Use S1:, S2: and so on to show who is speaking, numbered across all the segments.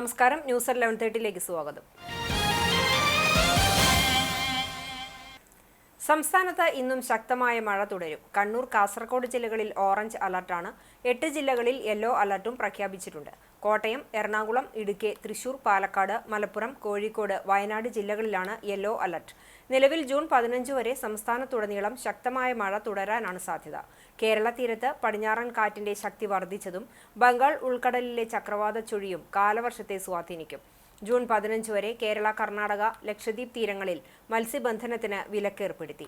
S1: നമസ്കാരം. ന്യൂസ് 11:30 സ്വാഗതം. സംസ്ഥാനത്ത് ഇന്നും ശക്തമായ മഴ തുടരും. കണ്ണൂർ, കാസർഗോഡ് ജില്ലകളിൽ ഓറഞ്ച് അലർട്ടാണ്. 8 ജില്ലകളിൽ യെല്ലോ അലർട്ടും പ്രഖ്യാപിച്ചിട്ടുണ്ട്. കോട്ടയം, എറണാകുളം, ഇടുക്കി, തൃശൂർ, പാലക്കാട്, മലപ്പുറം, കോഴിക്കോട്, വയനാട് ജില്ലകളിലാണ് യെല്ലോ അലർട്ട്. നിലവിൽ ജൂൺ 15 വരെ സംസ്ഥാനത്തുടനീളം ശക്തമായ മഴ തുടരാനാണ് സാധ്യത. കേരള തീരത്ത് പടിഞ്ഞാറൻ കാറ്റിന്റെ ശക്തി വർദ്ധിച്ചതും ബംഗാൾ ഉൾക്കടലിലെ ചക്രവാത ചുഴിയും കാലവർഷത്തെ സ്വാധീനിക്കും. ജൂൺ 15 വരെ കേരള, കർണാടക, ലക്ഷദ്വീപ് തീരങ്ങളിൽ മത്സ്യബന്ധനത്തിന് വിലക്കേർപ്പെടുത്തി.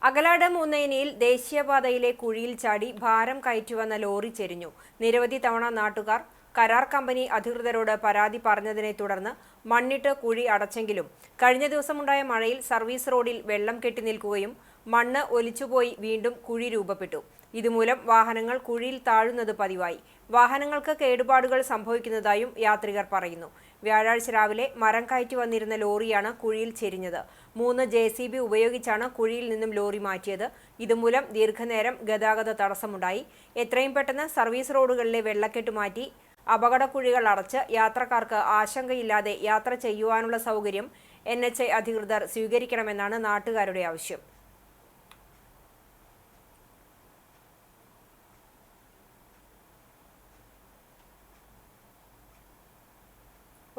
S1: അകലാട് മൂന്നേനിയിൽ ദേശീയപാതയിലെ കുഴിയിൽ ചാടി ഭാരം കയറ്റിവന്ന ലോറി ചെരിഞ്ഞു. നിരവധി തവണ നാട്ടുകാർ കരാർ കമ്പനി അധികൃതരോട് പരാതി പറഞ്ഞതിനെ തുടർന്ന് മണ്ണിട്ട് കുഴി അടച്ചെങ്കിലും കഴിഞ്ഞ ദിവസമുണ്ടായ മഴയിൽ സർവീസ് റോഡിൽ വെള്ളം കെട്ടി നിൽക്കുകയും മണ്ണ് ഒലിച്ചുപോയി വീണ്ടും കുഴി രൂപപ്പെട്ടു. ഇതുമൂലം വാഹനങ്ങൾ കുഴിയിൽ താഴുന്നത് പതിവായി. വാഹനങ്ങൾക്ക് കേടുപാടുകൾ സംഭവിക്കുന്നതായും യാത്രികർ പറയുന്നു. വ്യാഴാഴ്ച രാവിലെ മരം കയറ്റി വന്നിരുന്ന ലോറിയാണ് കുഴിയിൽ ചെരിഞ്ഞത്. 3 JCB ഉപയോഗിച്ചാണ് കുഴിയിൽ നിന്നും ലോറി മാറ്റിയത്. ഇതുമൂലം ദീർഘനേരം ഗതാഗത തടസ്സമുണ്ടായി. എത്രയും പെട്ടെന്ന് സർവീസ് റോഡുകളിലെ വെള്ളക്കെട്ട് മാറ്റി അപകടക്കുഴികൾ അടച്ച് യാത്രക്കാർക്ക് ആശങ്കയില്ലാതെ യാത്ര ചെയ്യുവാനുള്ള സൗകര്യം NHAI അധികൃതർ സ്വീകരിക്കണമെന്നാണ് നാട്ടുകാരുടെ ആവശ്യം.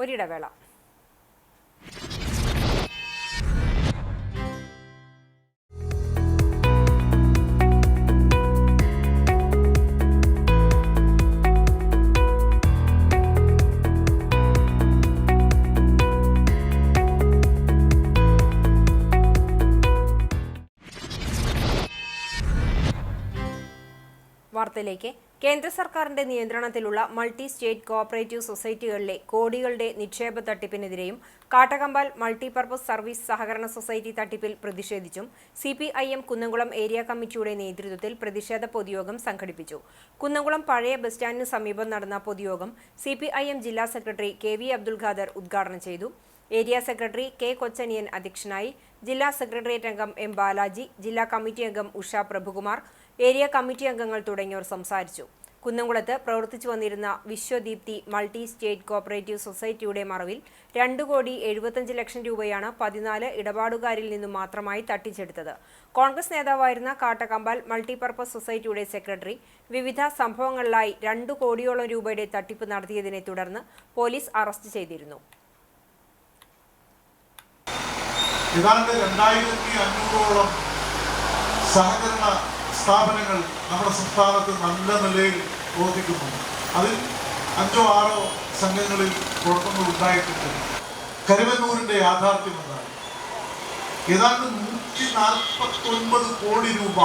S1: ഒരിടവേള. വാർത്തയിലേക്ക്. കേന്ദ്ര സർക്കാരിന്റെ നിയന്ത്രണത്തിലുള്ള മൾട്ടി സ്റ്റേറ്റ് കോഓപ്പറേറ്റീവ് സൊസൈറ്റികളിലെ കോടികളുടെ നിക്ഷേപ തട്ടിപ്പിനെതിരെയും കാട്ടകമ്പാൽ മൾട്ടിപർപ്പസ് സർവീസ് സഹകരണ സൊസൈറ്റി തട്ടിപ്പിൽ പ്രതിഷേധിച്ചും CPIM കുന്നംകുളം ഏരിയ കമ്മിറ്റിയുടെ നേതൃത്വത്തിൽ പ്രതിഷേധ പൊതുയോഗം സംഘടിപ്പിച്ചു. കുന്നംകുളം പഴയ ബസ് സ്റ്റാൻഡിന് സമീപം നടന്ന പൊതുയോഗം CPIM ജില്ലാ സെക്രട്ടറി KV അബ്ദുൽ ഖാദർ ഉദ്ഘാടനം ചെയ്തു. ഏരിയ സെക്രട്ടറി K കൊച്ചനിയൻ അധ്യക്ഷനായി. ജില്ലാ സെക്രട്ടേറിയറ്റ് അംഗം M ബാലാജി, ജില്ലാ കമ്മിറ്റി അംഗം ഉഷ പ്രഭുകുമാർ, ഏരിയ കമ്മിറ്റി അംഗങ്ങൾ തുടങ്ങിയവർ സംസാരിച്ചു. കുന്നംകുളത്ത് പ്രവർത്തിച്ചു വന്നിരുന്ന വിശ്വദീപ്തി മൾട്ടി സ്റ്റേറ്റ് കോഓപ്പറേറ്റീവ് സൊസൈറ്റിയുടെ മറവിൽ 2,75,00,000 രൂപയാണ് 14 ഇടപാടുകാരിൽ നിന്നും മാത്രമായി തട്ടിച്ചെടുത്തത്. കോൺഗ്രസ് നേതാവായിരുന്ന കാട്ടകമ്പാൽ മൾട്ടിപർപ്പസ് സൊസൈറ്റിയുടെ സെക്രട്ടറി വിവിധ സംഭവങ്ങളിലായി 2 കോടിയോളം രൂപയുടെ തട്ടിപ്പ് നടത്തിയതിനെ തുടർന്ന് പോലീസ് അറസ്റ്റ് ചെയ്തിരുന്നു.
S2: ഏതാണ്ട് 2500ഓളം സഹകരണ സ്ഥാപനങ്ങൾ നമ്മുടെ സംസ്ഥാനത്ത് നല്ല നിലയിൽ പ്രവർത്തിക്കുന്നുണ്ട്. അതിൽ 5-6 സംഘങ്ങളിൽ കുഴപ്പങ്ങൾ ഉണ്ടായിട്ടുണ്ട്. കരുവന്നൂരിന്റെ യാഥാർത്ഥ്യം എന്താണ്? ഏതാണ്ട് 149 കോടി രൂപ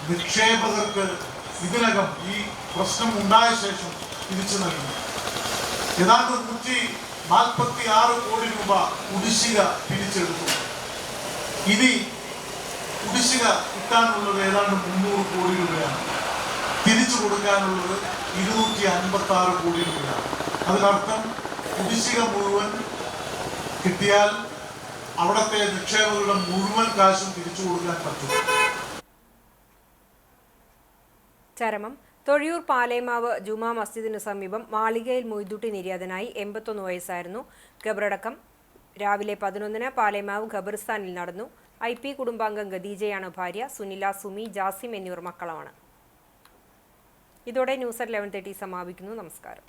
S2: നിക്ഷേപകർക്ക് ഇതിനകം ഈ പ്രശ്നം ഉണ്ടായ ശേഷം തിരിച്ചു നൽകി. ഏതാണ്ട് 146 കോടി രൂപ കുടിശ്ശിക പിരിച്ചെടുത്തു. ഇനി കുടിശ്ശിക കിട്ടാനുള്ളത് ഏതാണ്ട് 300 കോടി രൂപയാണ്. തിരിച്ചു കൊടുക്കാനുള്ളത് 256 കോടി രൂപയാണ്. അതിനർത്ഥം കുടിശ്ശിക മുഴുവൻ കിട്ടിയാൽ അവിടുത്തെ നിക്ഷേപകരുടെ മുഴുവൻ കാശും തിരിച്ചു കൊടുക്കാൻ പറ്റും.
S1: ചരമം. തൊഴിയൂർ പാലേമാവ് ജുമാ മസ്ജിദിനു സമീപം മാളികയിൽ മൊയ്തുട്ടി നിര്യാതനായി. 81 വയസ്സായിരുന്നു. ഖബറടക്കം രാവിലെ 11-ന് പാലേമാവ് ഖബറിസ്ഥാനിൽ നടന്നു. IP കുടുംബാംഗം ഖദീജയാണ് ഭാര്യ. സുനില, സുമി, ജാസിം എന്നിവർ മക്കളാണ്. ഇതോടെ ന്യൂസ് 11:30 സമാപിക്കുന്നു. നമസ്കാരം.